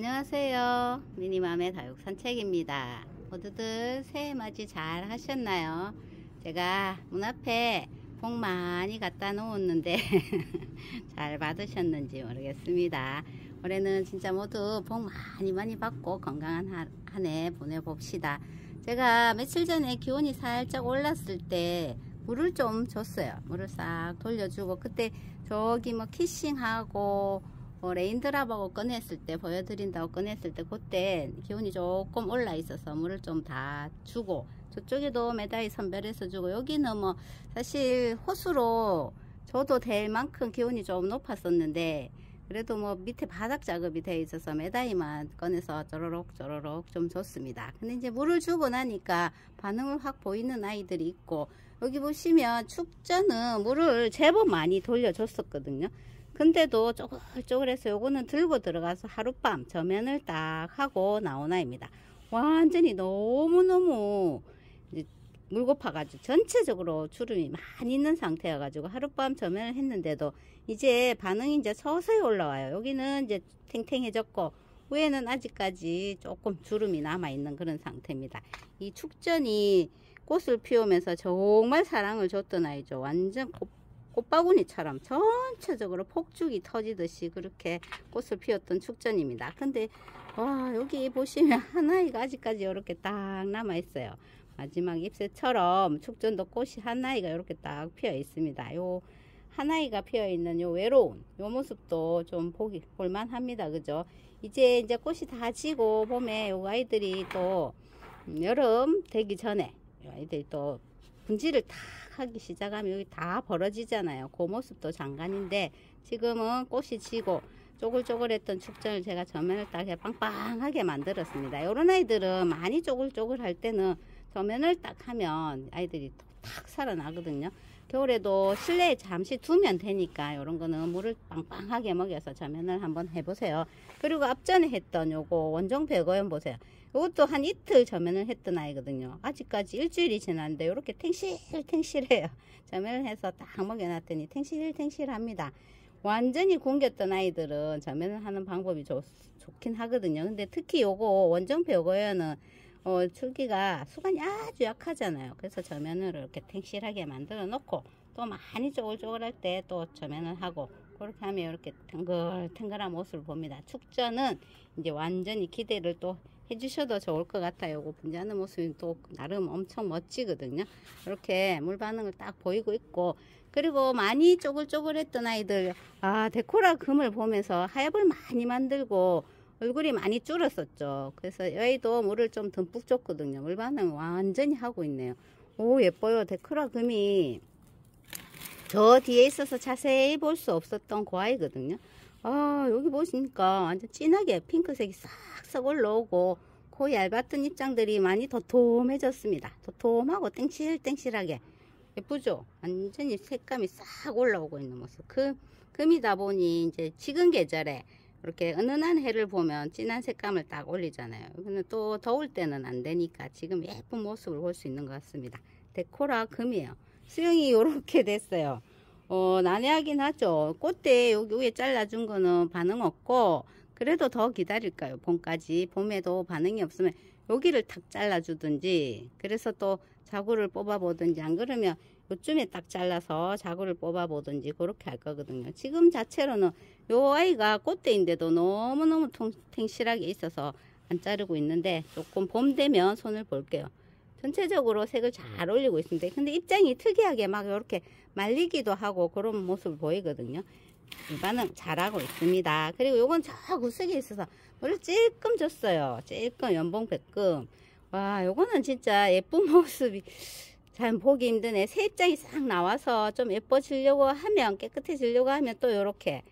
안녕하세요. 미니맘의 다육 산책입니다. 모두들 새해 맞이 잘 하셨나요? 제가 문 앞에 복 많이 갖다 놓았는데 잘 받으셨는지 모르겠습니다. 올해는 진짜 모두 복 많이 받고 건강한 한 해 보내봅시다. 제가 며칠 전에 기온이 살짝 올랐을 때 물을 좀 줬어요. 물을 싹 돌려주고, 그때 저기 뭐 키싱하고 레인드랍하고 꺼냈을 때, 보여드린다고 꺼냈을 때, 그때 기온이 조금 올라 있어서 물을 좀 다 주고, 저쪽에도 매다이 선별해서 주고, 여기는 뭐 사실 호수로 줘도 될 만큼 기온이 좀 높았었는데, 그래도 뭐 밑에 바닥 작업이 되어 있어서 매다이만 꺼내서 쪼로록 좀 줬습니다. 근데 이제 물을 주고 나니까 반응을 확 보이는 아이들이 있고, 여기 보시면 축전은 물을 제법 많이 돌려줬었거든요. 근데도 쪼글쪼글해서 요거는 들고 들어가서 하룻밤 저면을 딱 하고 나온 아이입니다. 완전히 너무너무 이제 물 고파가지고 전체적으로 주름이 많이 있는 상태여가지고 하룻밤 저면을 했는데도 이제 반응이 이제 서서히 올라와요. 여기는 이제 탱탱해졌고, 위에는 아직까지 조금 주름이 남아있는 그런 상태입니다. 이 축전이 꽃을 피우면서 정말 사랑을 줬던 아이죠. 완전 꽃바구니처럼 전체적으로 폭죽이 터지듯이 그렇게 꽃을 피웠던 축전입니다. 근데 와, 여기 보시면 하나이가 아직까지 이렇게 딱 남아 있어요. 마지막 잎새처럼 축전도 꽃이 하나이가 이렇게 딱 피어 있습니다. 요 하나이가 피어 있는 요 외로운 요 모습도 좀 볼만합니다. 그죠? 이제 꽃이 다 지고 봄에 요 아이들이 또 여름 되기 전에 요 아이들이 또 분지를 탁 하기 시작하면 여기 다 벌어지잖아요. 그 모습도 장관인데, 지금은 꽃이 지고 쪼글쪼글했던 축전을 제가 저면을 딱 빵빵하게 만들었습니다. 이런 아이들은 많이 쪼글쪼글 할 때는 저면을 딱 하면 아이들이 탁 살아나거든요. 겨울에도 실내에 잠시 두면 되니까 이런 거는 물을 빵빵하게 먹여서 저면을 한번 해보세요. 그리고 앞전에 했던 요거 원종 백어연 보세요. 이것도 한 이틀 저면을 했던 아이거든요. 아직까지 일주일이 지났는데 이렇게 탱실탱실해요. 저면을 해서 딱 먹여놨더니 탱실탱실합니다. 완전히 굶겼던 아이들은 저면을 하는 방법이 좋긴 하거든요. 근데 특히 요거 원종 백어연은 줄기가 수간이 아주 약하잖아요. 그래서 저면을 이렇게 탱실하게 만들어 놓고, 또 많이 쪼글쪼글할 때 또 저면을 하고, 그렇게 하면 이렇게 탱글탱글한 모습을 봅니다. 축전은 이제 완전히 기대를 또 해주셔도 좋을 것 같아요. 분지하는 모습이 또 나름 엄청 멋지거든요. 이렇게 물 반응을 딱 보이고 있고, 그리고 많이 쪼글쪼글했던 아이들, 데코라 금을 보면서 하엽을 많이 만들고 얼굴이 많이 줄었었죠. 그래서 여기도 물을 좀 듬뿍 줬거든요. 물 반응 완전히 하고 있네요. 오, 예뻐요. 데코라 금이 저 뒤에 있어서 자세히 볼 수 없었던 그 아이거든요. 여기 보시니까 완전 진하게 핑크색이 싹싹 올라오고, 그 얇았던 입장들이 많이 도톰해졌습니다. 도톰하고 땡실땡실하게 예쁘죠? 완전히 색감이 싹 올라오고 있는 모습. 금이다 보니 이제 지금 계절에 이렇게 은은한 해를 보면 진한 색감을 딱 올리잖아요. 근데 또 더울 때는 안 되니까 지금 예쁜 모습을 볼 수 있는 것 같습니다. 데코라 금이에요. 수영이 이렇게 됐어요. 난해하긴 하죠. 꽃대 여기 위에 잘라준 거는 반응 없고, 그래도 더 기다릴까요? 봄까지. 봄에도 반응이 없으면 여기를 탁 잘라주든지, 그래서 또 자구를 뽑아보든지, 안 그러면 요쯤에 딱 잘라서 자구를 뽑아보든지 그렇게 할 거거든요. 지금 자체로는 요 아이가 꽃대인데도 너무너무 탱실하게 있어서 안 자르고 있는데, 조금 봄 되면 손을 볼게요. 전체적으로 색을 잘 올리고 있습니다. 근데 입장이 특이하게 막 이렇게 말리기도 하고 그런 모습을 보이거든요. 이 반응 잘하고 있습니다. 그리고 요건 저 구석에 있어서 물을 찔끔 줬어요. 찔끔 연봉백금. 와, 요거는 진짜 예쁜 모습이 잘 보기 힘드네. 새 입장이 싹 나와서 좀 예뻐지려고 하면, 깨끗해지려고 하면 또 요렇게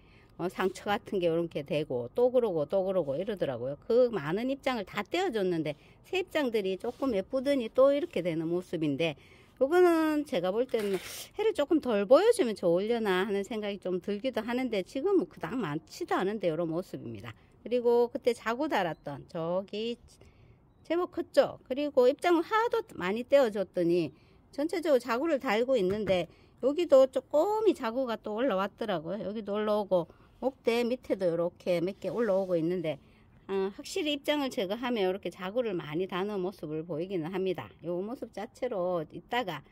상처 같은 게 이렇게 되고, 또 그러고 이러더라고요. 그 많은 입장을 다 떼어줬는데 새 입장들이 조금 예쁘더니 또 이렇게 되는 모습인데, 요거는 제가 볼 때는 해를 조금 덜 보여주면 좋으려나 하는 생각이 좀 들기도 하는데, 지금은 그닥 많지도 않은데 이런 모습입니다. 그리고 그때 자구 달았던 저기 제법 컸죠. 그리고 입장을 하도 많이 떼어줬더니 전체적으로 자구를 달고 있는데, 여기도 조금이 자구가 또 올라왔더라고요. 여기도 올라오고, 목대 밑에도 이렇게 몇 개 올라오고 있는데, 확실히 입장을 제거하면 이렇게 자구를 많이 다는 모습을 보이기는 합니다. 요 모습 자체로 이따가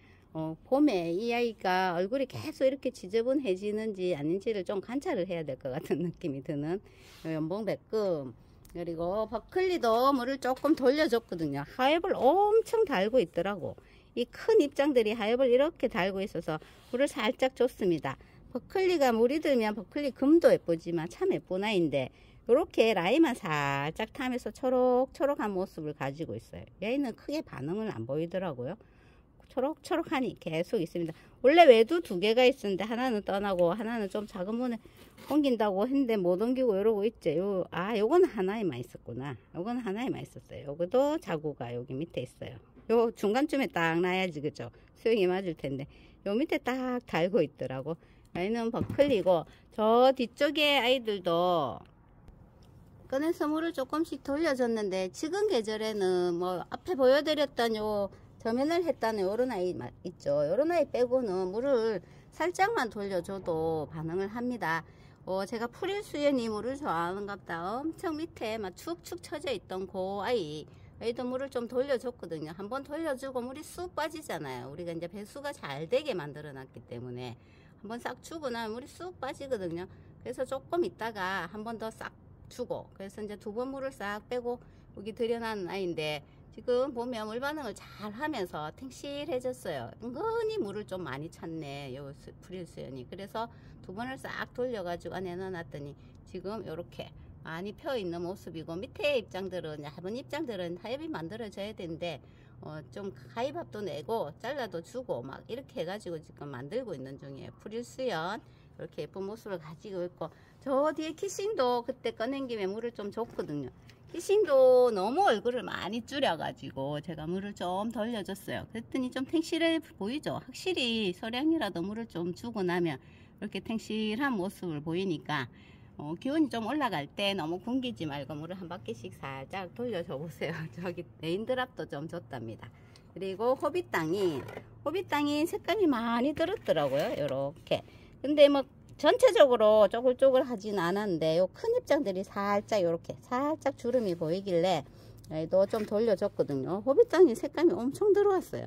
봄에 이 아이가 얼굴이 계속 이렇게 지저분해지는지 아닌지를 좀 관찰을 해야 될 것 같은 느낌이 드는 연봉백금. 그리고 버클리도 물을 조금 돌려줬거든요. 하엽을 엄청 달고 있더라고. 이 큰 입장들이 하엽을 이렇게 달고 있어서 물을 살짝 줬습니다. 버클리가 물이 들면 버클리 금도 예쁘지만 참 예쁜 아이인데 이렇게 라인만 살짝 타면서 초록초록한 모습을 가지고 있어요. 얘는 크게 반응을 안 보이더라고요. 초록초록하니 계속 있습니다. 원래 외두 2개가 있었는데 하나는 떠나고 하나는 좀 작은 문에 옮긴다고 했는데 못 옮기고 이러고 있죠. 요거는 하나에만 있었구나. 요거는 하나에만 있었어요. 요것도 자구가 여기 밑에 있어요. 요 중간쯤에 딱 놔야지, 그죠? 수영이 맞을 텐데 요 밑에 딱 달고 있더라고. 얘는 버클리고 저 뒤쪽에 아이들도 꺼내서 물을 조금씩 돌려줬는데 지금 계절에는 뭐 앞에 보여드렸던 요 저면을 했다는 요런 아이 있죠. 요런 아이 빼고는 물을 살짝만 돌려줘도 반응을 합니다. 제가 프릴수연이 물을 좋아하는갑다. 엄청 밑에 막 축축 처져 있던 그 아이도 물을 좀 돌려줬거든요. 한번 돌려주고 물이 쑥 빠지잖아요. 우리가 이제 배수가 잘 되게 만들어 놨기 때문에 한번 싹 주고 나면 물이 쑥 빠지거든요. 그래서 조금 있다가 한 번 더 싹 주고, 그래서 이제 2번 물을 싹 빼고 여기 들여놓은 아이인데 지금 보면 물 반응을 잘 하면서 탱실해졌어요. 은근히 물을 좀 많이 찼네, 요 프릴수연이. 그래서 2번을 싹 돌려가지고 안에 넣어놨더니 지금 요렇게 많이 펴 있는 모습이고, 밑에 입장들은, 얇은 입장들은 하엽이 만들어져야 되는데 좀 가위밥도 내고 잘라도 주고 막 이렇게 해가지고 지금 만들고 있는 중이에요. 프릴수연 이렇게 예쁜 모습을 가지고 있고, 저 뒤에 키싱도 그때 꺼낸 김에 물을 좀 줬거든요. 키싱도 너무 얼굴을 많이 줄여가지고 제가 물을 좀 돌려줬어요. 그랬더니 좀 탱실해 보이죠. 확실히 소량이라도 물을 좀 주고 나면 이렇게 탱실한 모습을 보이니까 기온이 좀 올라갈 때 너무 굶기지 말고 물을 한 바퀴씩 살짝 돌려줘 보세요. 저기 레인드랍도 좀 줬답니다. 그리고 호빗땅이 색감이 많이 들었더라고요. 요렇게. 근데 뭐 전체적으로 쪼글쪼글 하진 않았는데 요 큰 입장들이 살짝 요렇게 살짝 주름이 보이길래 얘도 좀 돌려줬거든요. 호빗땅이 색감이 엄청 들어왔어요.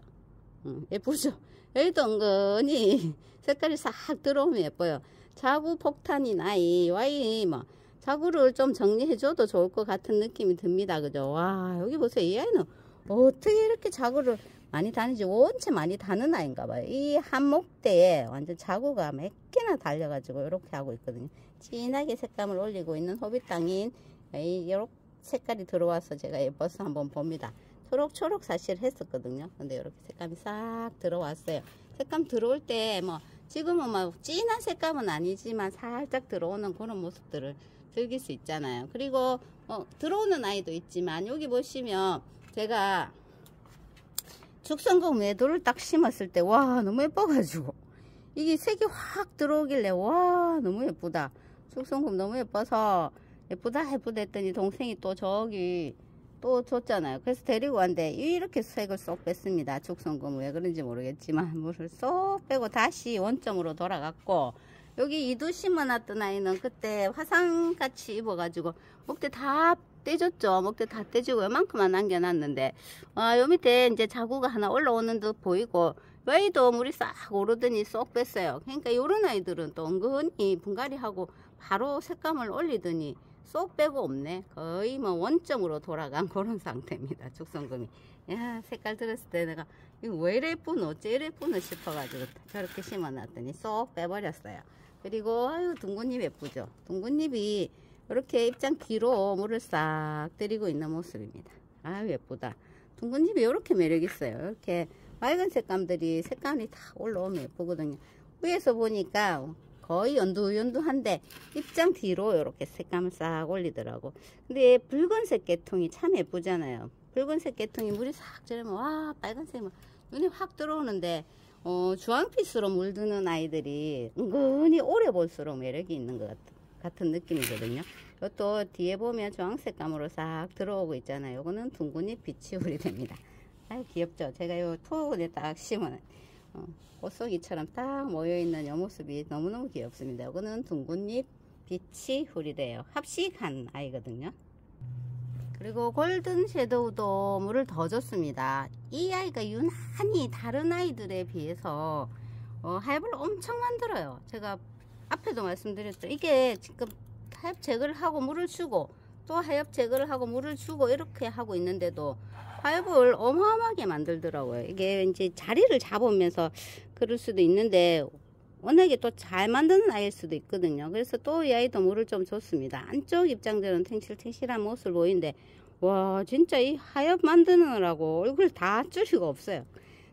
예쁘죠? 여기도 은근히 색깔이 싹 들어오면 예뻐요. 자구 폭탄인 아이 뭐 자구를 좀 정리해줘도 좋을 것 같은 느낌이 듭니다. 그죠? 와, 여기 보세요. 이 아이는 어떻게 이렇게 자구를 많이 다니지? 원체 많이 다는 아이인가 봐요. 이 한목대에 완전 자구가 몇 개나 달려가지고 이렇게 하고 있거든요. 진하게 색감을 올리고 있는 호빗땅인 이렇게 색깔이 들어와서 제가 예뻐서 한번 봅니다. 초록초록 사실 했었거든요. 근데 이렇게 색감이 싹 들어왔어요. 색감 들어올 때 뭐 지금은 막 진한 색감은 아니지만 살짝 들어오는 그런 모습들을 즐길 수 있잖아요. 그리고 들어오는 아이도 있지만 여기 보시면 제가 죽성금 외도를 딱 심었을 때 와, 너무 예뻐가지고 이게 색이 확 들어오길래 와, 너무 예쁘다. 죽성금 너무 예뻐서 예쁘다 했더니 동생이 또 저기 또 줬잖아요. 그래서 데리고 왔는데 이렇게 색을 쏙 뺐습니다. 죽성금 왜 그런지 모르겠지만 물을 쏙 빼고 다시 원점으로 돌아갔고, 여기 이두 심어놨던 아이는 그때 화상같이 입어가지고 목대 다 떼줬죠. 목대 다 떼주고 요만큼만 남겨놨는데 요 밑에 이제 자구가 하나 올라오는 듯 보이고, 여기도 물이 싹 오르더니 쏙 뺐어요. 그러니까 요런 아이들은 또 은근히 분갈이하고 바로 색감을 올리더니 쏙 빼고 없네. 거의 뭐 원점으로 돌아간 그런 상태입니다. 죽성금이. 야, 색깔 들었을 때 내가 이거 왜 이래 예쁘노, 어째 이래 예쁘노 싶어가지고 저렇게 심어놨더니 쏙 빼버렸어요. 그리고 아유, 둥근잎 예쁘죠. 둥근잎이 이렇게 입장 뒤로 물을 싹 들이고 있는 모습입니다. 아유, 예쁘다. 둥근잎이 이렇게 매력 있어요. 이렇게 맑은 색감들이 색감이 다 올라오면 예쁘거든요. 위에서 보니까 거의 연두연두한데 입장 뒤로 이렇게 색감을 싹 올리더라고. 근데 붉은색 계통이 참 예쁘잖아요. 붉은색 계통이 물이 싹 들으면 와, 빨간색이 눈에 확 들어오는데 주황빛으로 물드는 아이들이 은근히 오래 볼수록 매력이 있는 것 같은 느낌이거든요. 이것도 뒤에 보면 주황색감으로 싹 들어오고 있잖아요. 이거는 둥근잎 비치울이 됩니다. 아유, 귀엽죠? 제가 요 투어에 딱 심어놔. 꽃송이처럼 딱 모여있는 이 모습이 너무너무 귀엽습니다. 이거는 둥근잎 빛이 후리래요. 합식한 아이거든요. 그리고 골든 섀도우도 물을 더 줬습니다. 이 아이가 유난히 다른 아이들에 비해서 하엽을 엄청 만들어요. 제가 앞에도 말씀드렸죠. 이게 지금 하엽 제거를 하고 물을 주고 또 하엽 제거를 하고 물을 주고 이렇게 하고 있는데도 하엽을 어마어마하게 만들더라고요. 이게 이제 자리를 잡으면서 그럴 수도 있는데 워낙에 또 잘 만드는 아이일 수도 있거든요. 그래서 또 이 아이도 물을 좀 줬습니다. 안쪽 입장들은 탱실탱실한 모습을 보이는데 와 진짜 이 하엽 만드느라고 얼굴 다 줄이고 없어요.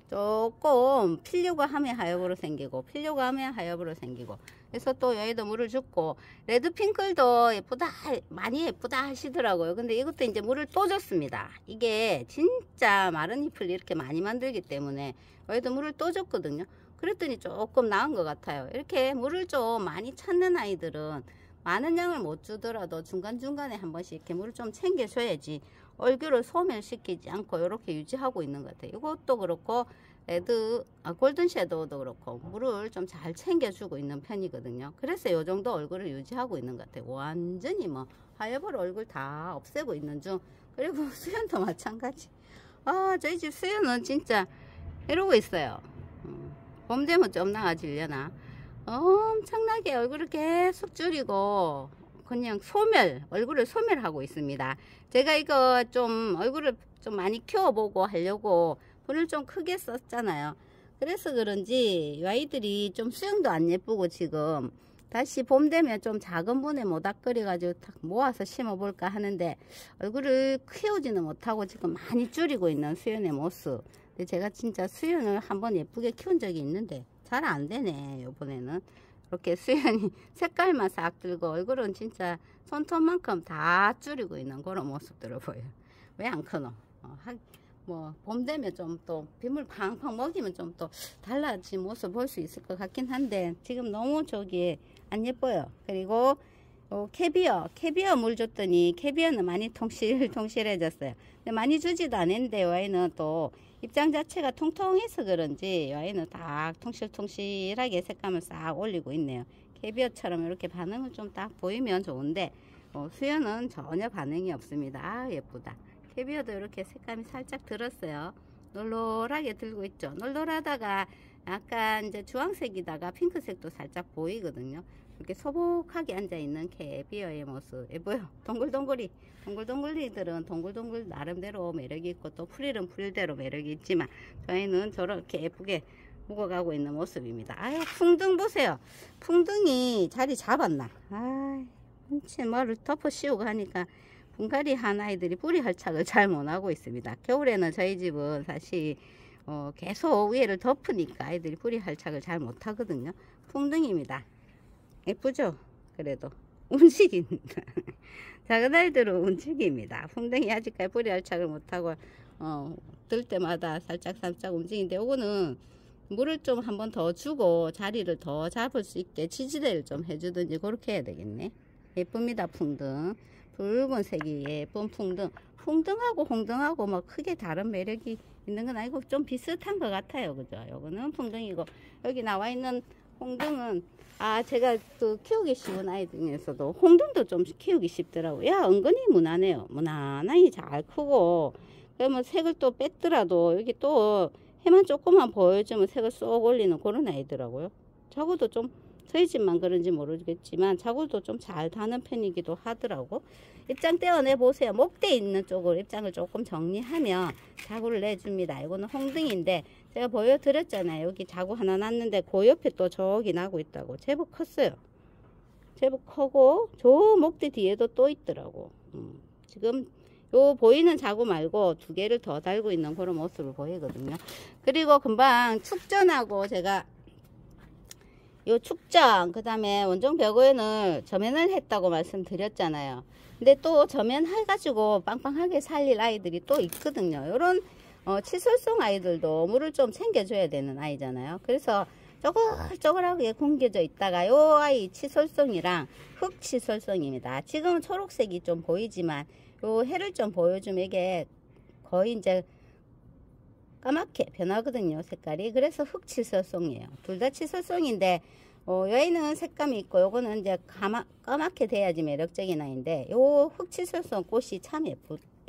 조금 피려고 하면 하엽으로 생기고 피려고 하면 하엽으로 생기고 그래서 또 여기도 물을 줬고 레드핑클도 예쁘다 많이 예쁘다 하시더라고요. 근데 이것도 이제 물을 또 줬습니다. 이게 진짜 마른 잎을 이렇게 많이 만들기 때문에 여기도 물을 또 줬거든요. 그랬더니 조금 나은 것 같아요. 이렇게 물을 좀 많이 찾는 아이들은 많은 양을 못 주더라도 중간중간에 한 번씩 이렇게 물을 좀 챙겨줘야지 얼굴을 소멸시키지 않고 이렇게 유지하고 있는 것 같아요. 이것도 그렇고 골든 섀도우도 그렇고 물을 좀 잘 챙겨주고 있는 편이거든요. 그래서 이 정도 얼굴을 유지하고 있는 것 같아요. 완전히 뭐 하여벌 얼굴 다 없애고 있는 중. 그리고 수연도 마찬가지. 저희 집 수연은 진짜 이러고 있어요. 봄 되면 좀 나아지려나. 엄청나게 얼굴을 계속 줄이고 그냥 얼굴을 소멸하고 있습니다. 제가 이거 좀 얼굴을 좀 많이 키워보고 하려고 분을 좀 크게 썼잖아요. 그래서 그런지 이 아이들이 좀 수영도 안 예쁘고 지금 다시 봄 되면 좀 작은 분에 모닥거려 가지고 탁 모아서 심어볼까 하는데 얼굴을 키우지는 못하고 지금 많이 줄이고 있는 수연의 모습. 근데 제가 진짜 수연을 한번 예쁘게 키운 적이 있는데 잘 안 되네. 요번에는 이렇게 수연이 색깔만 싹 들고 얼굴은 진짜 손톱만큼 다 줄이고 있는 그런 모습들을 보여요. 왜 안 크노? 뭐 봄 되면 좀 또 빗물 팡팡 먹이면 좀 또 달라진 모습 볼 수 있을 것 같긴 한데 지금 너무 저기 안 예뻐요. 그리고 캐비어 물 줬더니 캐비어는 많이 통실해졌어요. 근데 많이 주지도 않았는데 와인은 또 입장 자체가 통통해서 그런지 와인은 딱 통실통실하게 색감을 싹 올리고 있네요. 캐비어처럼 이렇게 반응을 좀 딱 보이면 좋은데 수연은 전혀 반응이 없습니다. 예쁘다. 캐비어도 이렇게 색감이 살짝 들었어요. 놀놀하게 들고 있죠. 놀놀하다가 약간 이제 주황색이다가 핑크색도 살짝 보이거든요. 이렇게 소복하게 앉아있는 캐비어의 모습 예뻐요. 동글동글이들은 동글동글 나름대로 매력이 있고 또 풀일은 풀대로 매력이 있지만 저희는 저렇게 예쁘게 묵어가고 있는 모습입니다. 아유 풍등 보세요. 풍등이 자리 잡았나. 뭐를 덮어 씌우고 하니까 분갈이 한 아이들이 뿌리 활착을 잘 못하고 있습니다. 겨울에는 저희 집은 사실 계속 위에를 덮으니까 아이들이 뿌리 활착을 잘 못하거든요. 풍등입니다. 예쁘죠? 그래도 움직입니다. 작은 아이들은 움직입니다. 풍뎅이 아직까지 뿌리 활착을 못하고 들 때마다 살짝 움직이는데 요거는 물을 좀 한번 더 주고 자리를 더 잡을 수 있게 지지대를 좀 해주든지 그렇게 해야 되겠네. 예쁩니다. 풍등 붉은색이 예쁜 풍등하고 홍등하고 뭐 크게 다른 매력이 있는 건 아니고 좀 비슷한 것 같아요. 그죠? 요거는 풍등이고 여기 나와 있는 홍등은 제가 또 키우기 쉬운 아이 중에서도 홍등도 좀 키우기 쉽더라고요. 야 은근히 무난해요. 무난하게 잘 크고 그러면 색을 또 뺐더라도 여기 또 해만 조금만 보여주면 색을 쏙 올리는 그런 아이더라고요. 자구도 좀 저희 집만 그런지 모르겠지만 자구도 좀 잘 다는 편이기도 하더라고. 입장 떼어내 보세요. 목대 있는 쪽으로 입장을 조금 정리하면 자구를 내줍니다. 이거는 홍등인데 제가 보여드렸잖아요. 여기 자구 하나 났는데 그 옆에 또 저기 나고 있다고. 제법 컸어요. 제법 크고 저 목대 뒤에도 또 있더라고. 지금 요 보이는 자구 말고 두 개를 더 달고 있는 그런 모습을 보이거든요. 그리고 금방 축전하고 제가 요 축전 그 다음에 원종 벽오연을 점연을 했다고 말씀드렸잖아요. 근데 또 점연 해가지고 빵빵하게 살릴 아이들이 또 있거든요. 요런 치솔송 아이들도 물을 좀 챙겨줘야 되는 아이잖아요. 그래서 쪼글쪼글하게 굶겨져 있다가 요 아이 치솔송이랑 흑 치솔송입니다. 지금은 초록색이 좀 보이지만 요 해를 좀 보여주면 이게 거의 이제 까맣게 변하거든요. 색깔이. 그래서 흑 치솔송이에요. 둘 다 치솔송인데 여기는 색감이 있고 요거는 이제 까맣게 돼야지 매력적인 아이인데 요 흑 치솔송 꽃이 참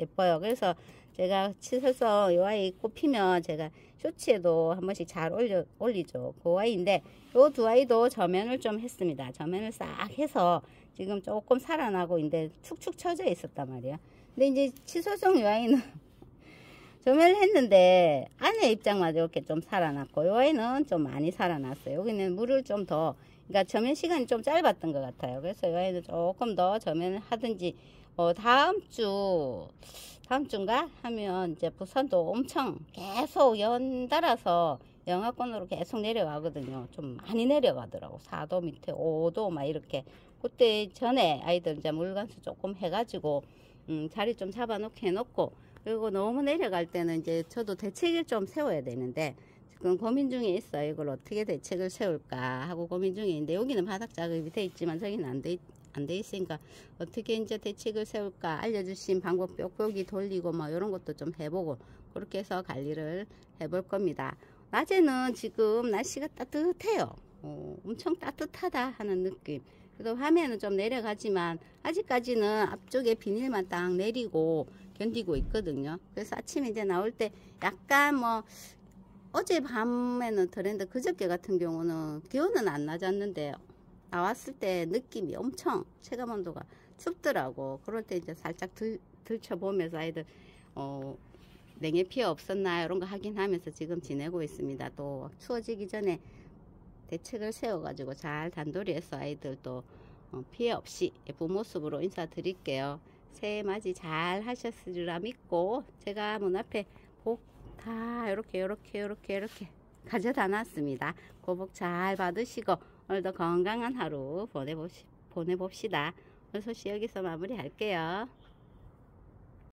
예뻐요. 그래서 제가 치서서 이 아이 꽃 피면 제가 쇼츠에도 한 번씩 잘 올리죠. 그 아이인데 요 두 아이도 저면을 좀 했습니다. 저면을 싹 해서 지금 조금 살아나고 있는데 축축 처져 있었단 말이에요. 근데 이제 치소성 이 아이는 저면을 했는데 안에 입장마다 이렇게 좀 살아났고 이 아이는 좀 많이 살아났어요. 여기는 물을 좀 더, 그러니까 저면 시간이 좀 짧았던 것 같아요. 그래서 이 아이는 조금 더 저면을 하든지, 다음 주인가 하면 이제 부산도 엄청 계속 연달아서 영하권으로 계속 내려가거든요. 좀 많이 내려가더라고. 4도 밑에 5도 막 이렇게. 그때 전에 아이들 이제 물관수 조금 해가지고 자리 좀 잡아놓게 해놓고, 그리고 너무 내려갈 때는 이제 저도 대책을 좀 세워야 되는데 지금 고민 중에 있어요. 이걸 어떻게 대책을 세울까 하고 고민 중에 있는데, 여기는 바닥 작업이 돼 있지만 저기는 안 돼 있으니까 어떻게 이제 대책을 세울까 알려주신 방법 뾱뾱이 돌리고 뭐 이런 것도 좀 해보고 그렇게 해서 관리를 해볼 겁니다. 낮에는 지금 날씨가 따뜻해요. 엄청 따뜻하다 하는 느낌. 그래도 화면은 좀 내려가지만 아직까지는 앞쪽에 비닐만 딱 내리고 견디고 있거든요. 그래서 아침에 이제 나올 때 약간 뭐 어젯밤에는 덜했는데 그저께 같은 경우는 기온은 안 낮았는데 나왔을 때 느낌이 엄청 체감온도가 춥더라고. 그럴 때 이제 살짝 들춰보면서 아이들 냉해 피해 없었나 이런 거 확인하면서 지금 지내고 있습니다. 또 추워지기 전에 대책을 세워가지고 잘 단돌이해서 아이들도 피해 없이 예쁜 모습으로 인사드릴게요. 새해 맞이 잘 하셨으리라 믿고 제가 문 앞에 복 다 이렇게 가져다 놨습니다. 그 복 잘 받으시고 오늘도 건강한 하루 보내봅시다. 오늘 소식 여기서 마무리할게요.